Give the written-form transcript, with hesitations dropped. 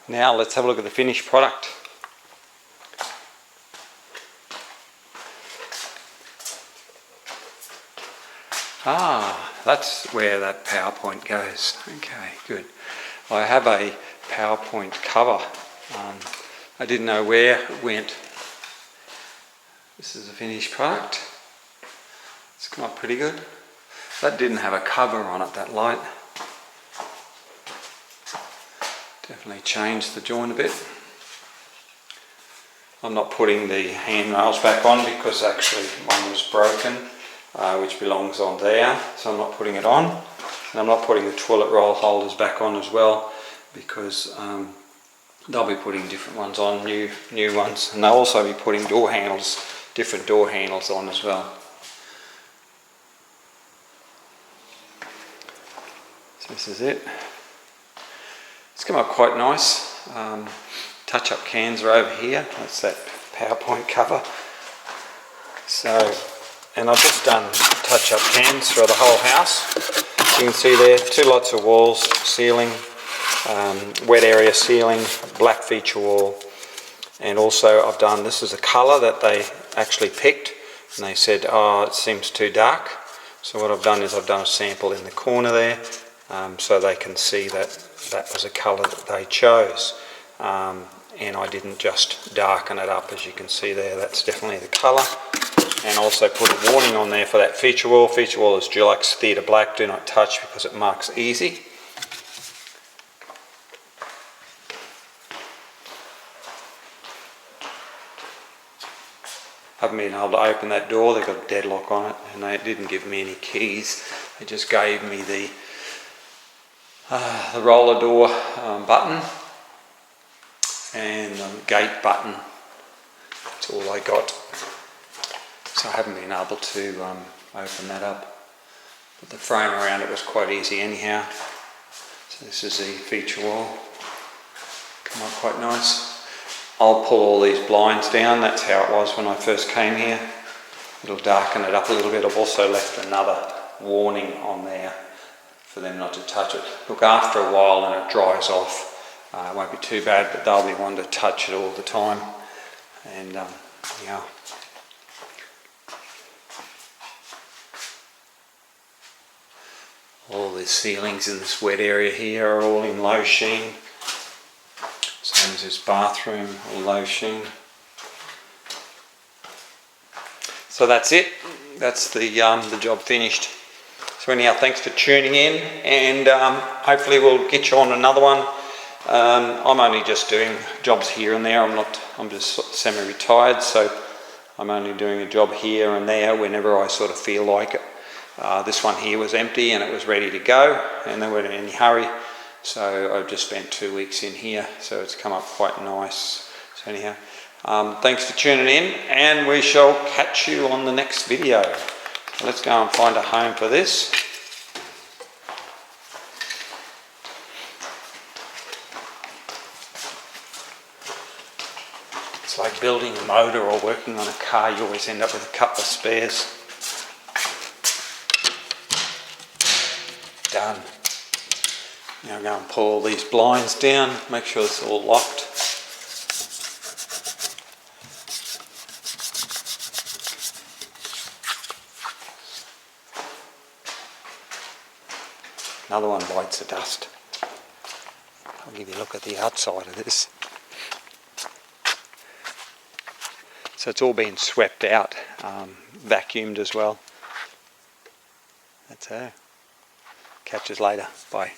Now let's have a look at the finished product. That's where that PowerPoint goes. Okay, good. I have a PowerPoint cover. I didn't know where it went. This is the finished product. It's come up pretty good. That didn't have a cover on it, that light. Definitely changed the joint a bit. I'm not putting the handrails back on because actually one was broken, which belongs on there, so I'm not putting it on. And I'm not putting the toilet roll holders back on as well because they'll be putting different ones on, new ones, and they'll also be putting door handles, different door handles on as well. So this is it. It's come up quite nice. Touch-up cans are over here. That's that PowerPoint cover. So, and I've just done touch-up cans for the whole house. You can see there, 2 lots of walls, ceiling, wet area ceiling, black feature wall, and also I've done, this is a colour that they actually picked, and they said, oh, it seems too dark. So what I've done is I've done a sample in the corner there, so they can see that that was a colour that they chose. And I didn't just darken it up, as you can see there, that's definitely the colour. And also put a warning on there for that feature wall. Feature wall is Dulux Theatre Black, do not touch because it marks easy. Haven't been able to open that door, they've got a deadlock on it, and they didn't give me any keys. They just gave me the roller door button and the gate button. That's all I got. So I haven't been able to open that up. But the frame around it was quite easy anyhow. So this is the feature wall. Come up quite nice. I'll pull all these blinds down. That's how it was when I first came here. It'll darken it up a little bit. I've also left another warning on there for them not to touch it. Look, after a while and it dries off, it won't be too bad, but they'll be one to touch it all the time. And yeah. All the ceilings in this wet area here are all in low sheen. Same as this bathroom, all low sheen. So that's it. That's the job finished. So anyhow, thanks for tuning in, and hopefully we'll get you on another one. I'm only just doing jobs here and there. I'm just semi-retired, so I'm only doing a job here and there whenever I sort of feel like it. This one here was empty and it was ready to go, and they weren't in any hurry. So I've just spent 2 weeks in here, so it's come up quite nice. So anyhow, thanks for tuning in, and we shall catch you on the next video. Let's go and find a home for this. It's like building a motor or working on a car, you always end up with a couple of spares. Done. Now go and pull all these blinds down, make sure it's all locked. Another one bites the dust. I'll give you a look at the outside of this. So it's all been swept out, vacuumed as well. That's how. Catch us later. Bye.